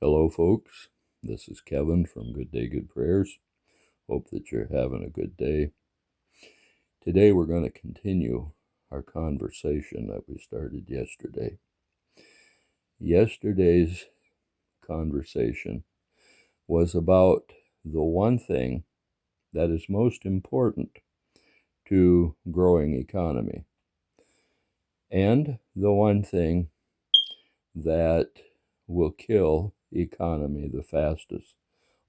Hello, folks. This is Kevin from Good Day, Good Prayers. Hope that you're having a good day. Today we're going to continue our conversation that we started yesterday. Yesterday's conversation was about the one thing that is most important to growing economy, and the one thing that will kill economy the fastest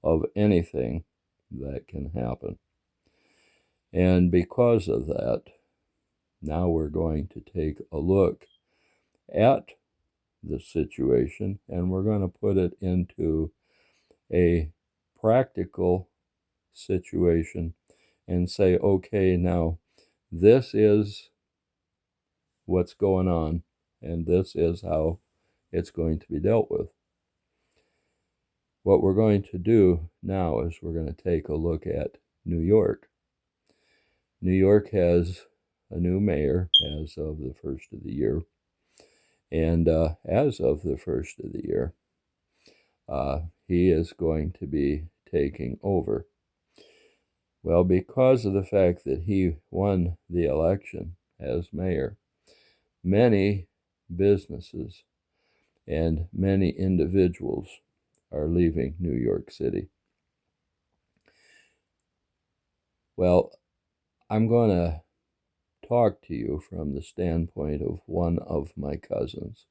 of anything that can happen. And because of that, now we're going to take a look at the situation and we're going to put it into a practical situation and say, okay, now this is what's going on and this is how it's going to be dealt with. What we're going to do now is we're going to take a look at New York. New York has a new mayor as of the first of the year. And as of the first of the year, he is going to be taking over. Well, because of the fact that he won the election as mayor, many businesses and many individuals are leaving New York City. Well, I'm going to talk to you from the standpoint of one of my cousins.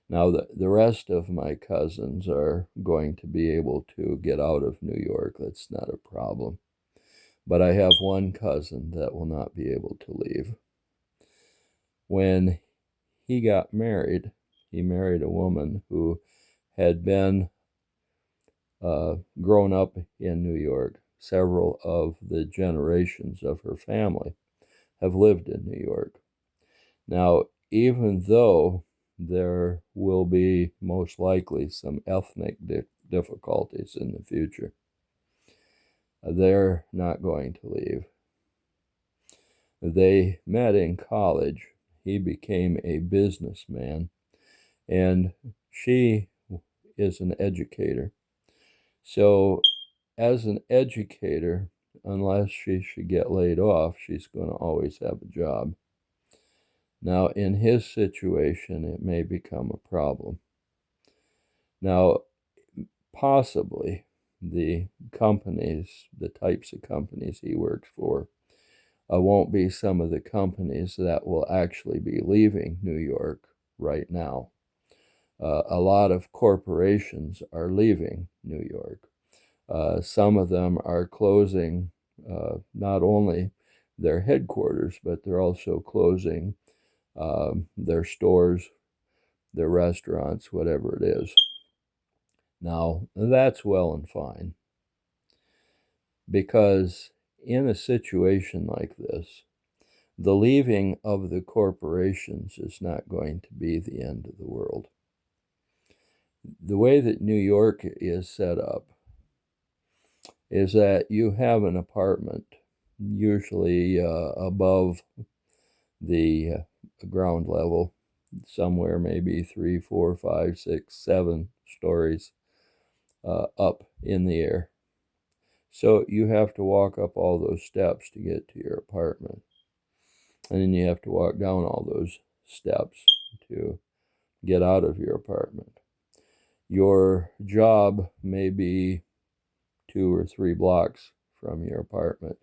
Now, the rest of my cousins are going to be able to get out of New York. That's not a problem. But I have one cousin that will not be able to leave. When he got married, he married a woman who had been grown up in New York. Several of the generations of her family have lived in New York. Now, even though there will be most likely some ethnic difficulties in the future, they're not going to leave. They met in college. He became a businessman, and she is an educator. So, as an educator, unless she should get laid off, she's going to always have a job. Now, in his situation, it may become a problem. Now, possibly the companies, the types of companies he works for, won't be some of the companies that will actually be leaving New York right now. A lot of corporations are leaving New York. Some of them are closing not only their headquarters, but they're also closing their stores, their restaurants, whatever it is. Now, that's well and fine, because in a situation like this, the leaving of the corporations is not going to be the end of the world. The way that New York is set up is that you have an apartment, usually above the ground level, somewhere maybe 3, 4, 5, 6, 7 stories up in the air. So you have to walk up all those steps to get to your apartment. And then you have to walk down all those steps to get out of your apartment. Your job may be 2 or 3 blocks from your apartment.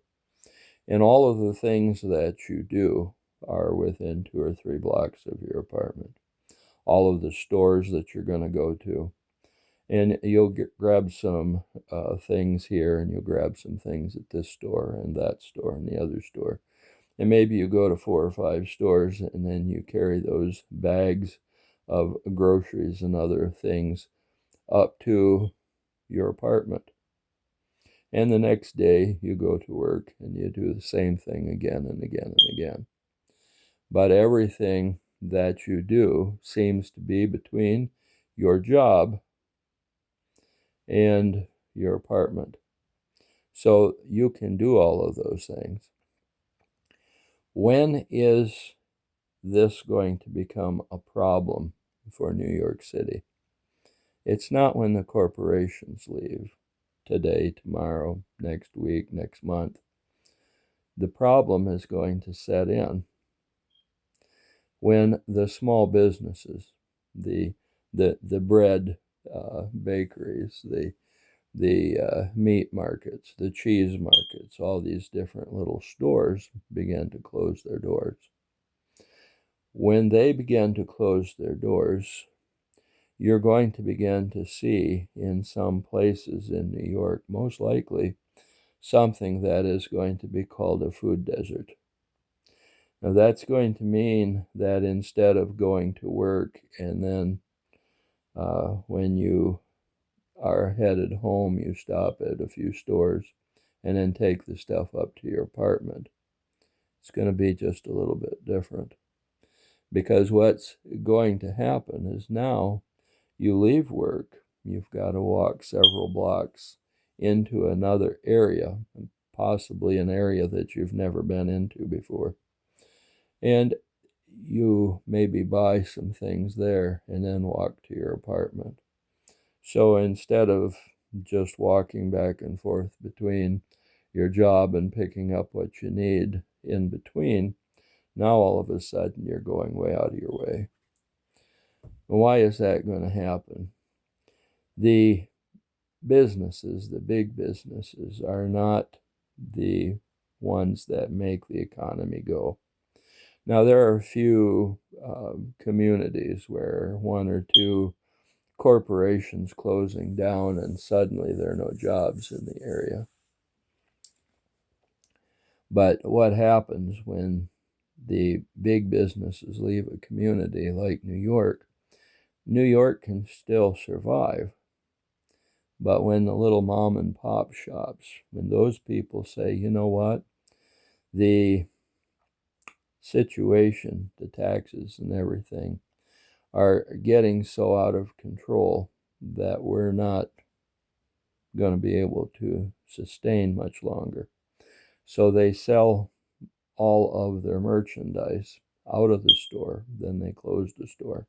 And all of the things that you do are within 2 or 3 blocks of your apartment. All of the stores that you're going to go to. And you'll grab some things here, and you'll grab some things at this store and that store and the other store. And maybe you go to 4 or 5 stores, and then you carry those bags of groceries and other things up to your apartment. And the next day you go to work and you do the same thing again and again and again. But everything that you do seems to be between your job and your apartment. So you can do all of those things. When is this going to become a problem for New York City? It's not when the corporations leave, today, tomorrow, next week, next month. The problem is going to set in when the small businesses, the bread bakeries, the meat markets, the cheese markets, all these different little stores begin to close their doors. When they begin to close their doors, you're going to begin to see in some places in New York, most likely, something that is going to be called a food desert. Now, that's going to mean that instead of going to work and then when you are headed home, you stop at a few stores and then take the stuff up to your apartment, it's going to be just a little bit different. Because what's going to happen is now you leave work, you've got to walk several blocks into another area, possibly an area that you've never been into before. And you maybe buy some things there and then walk to your apartment. So instead of just walking back and forth between your job and picking up what you need in between, now all of a sudden you're going way out of your way. And why is that going to happen? The businesses, the big businesses, are not the ones that make the economy go. Now, there are a few communities where one or two corporations closing down and suddenly there are no jobs in the area. But what happens when the big businesses leave a community like New York? New York can still survive. But when the little mom and pop shops, when those people say, you know what, the situation, the taxes and everything are getting so out of control that we're not going to be able to sustain much longer. So they sell all of their merchandise out of the store, then they close the store.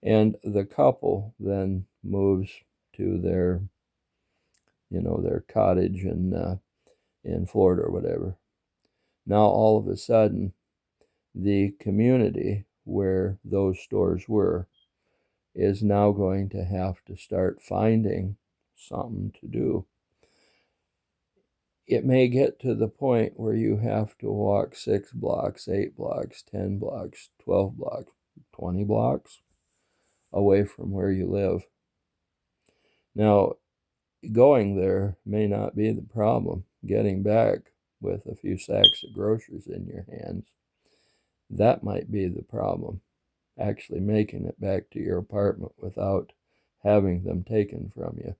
And the couple then moves to their cottage in Florida or whatever. Now all of a sudden, the community where those stores were is now going to have to start finding something to do. It may get to the point where you have to walk 6 blocks, 8 blocks, 10 blocks, 12 blocks, 20 blocks away from where you live. Now, going there may not be the problem. Getting back with a few sacks of groceries in your hands, that might be the problem. Actually making it back to your apartment without having them taken from you,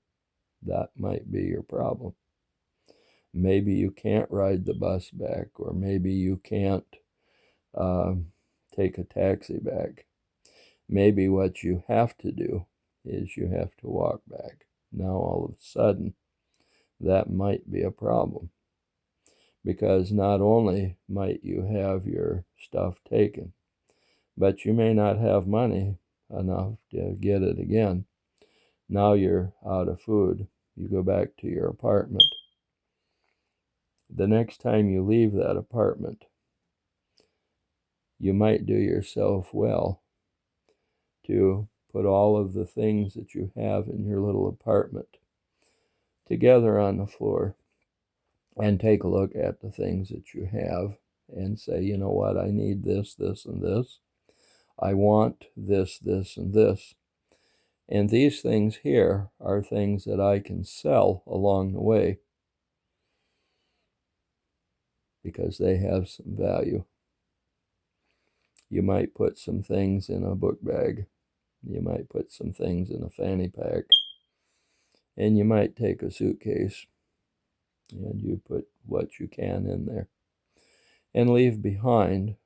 that might be your problem. Maybe you can't ride the bus back, or maybe you can't take a taxi back. Maybe what you have to do is you have to walk back. Now all of a sudden, that might be a problem, because not only might you have your stuff taken, but you may not have money enough to get it again. Now you're out of food. You go back to your apartment. The next time you leave that apartment, you might do yourself well to put all of the things that you have in your little apartment together on the floor and take a look at the things that you have and say, you know what, I need this, this, and this. I want this, this, and this. And these things here are things that I can sell along the way because they have some value. You might put some things in a book bag. You might put some things in a fanny pack. And you might take a suitcase and you put what you can in there and leave behind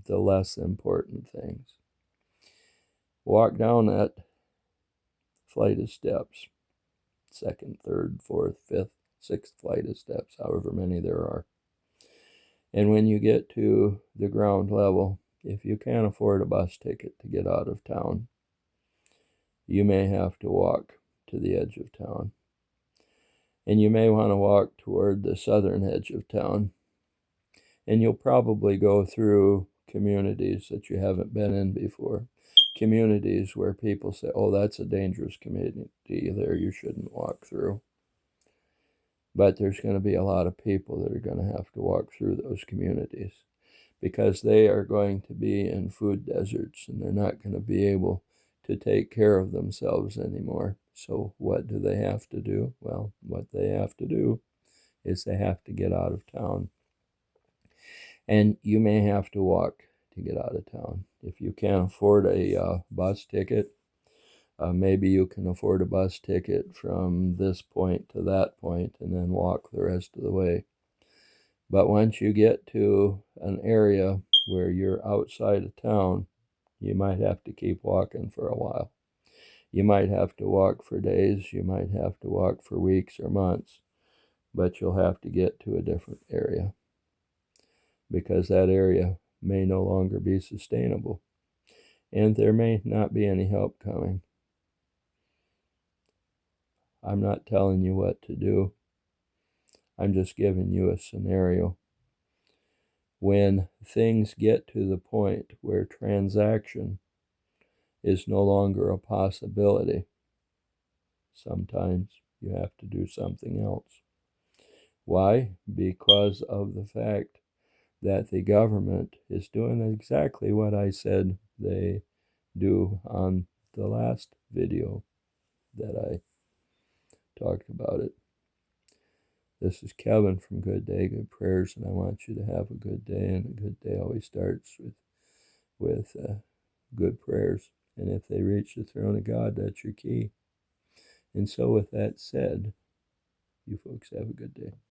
the less important things. Walk down that flight of steps, second, third, fourth, fifth, sixth flight of steps, however many there are. And when you get to the ground level, if you can't afford a bus ticket to get out of town, you may have to walk to the edge of town. And you may want to walk toward the southern edge of town. And you'll probably go through communities that you haven't been in before. Communities where people say, oh, that's a dangerous community there, you shouldn't walk through. But there's going to be a lot of people that are going to have to walk through those communities because they are going to be in food deserts and they're not going to be able to take care of themselves anymore. So what do they have to do? Well, what they have to do is they have to get out of town. And you may have to walk to get out of town. If you can't afford a bus ticket, maybe you can afford a bus ticket from this point to that point and then walk the rest of the way. But once you get to an area where you're outside of town, you might have to keep walking for a while. You might have to walk for days, you might have to walk for weeks or months, but you'll have to get to a different area because that area may no longer be sustainable and there may not be any help coming. I'm not telling you what to do. I'm just giving you a scenario. When things get to the point where transaction is no longer a possibility, sometimes you have to do something else. Why? Because of the fact that the government is doing exactly what I said they do on the last video that I talked about it. This is Kevin from Good Day, Good Prayers, and I want you to have a good day, and a good day always starts with good prayers. And if they reach the throne of God, that's your key. And so with that said, you folks have a good day.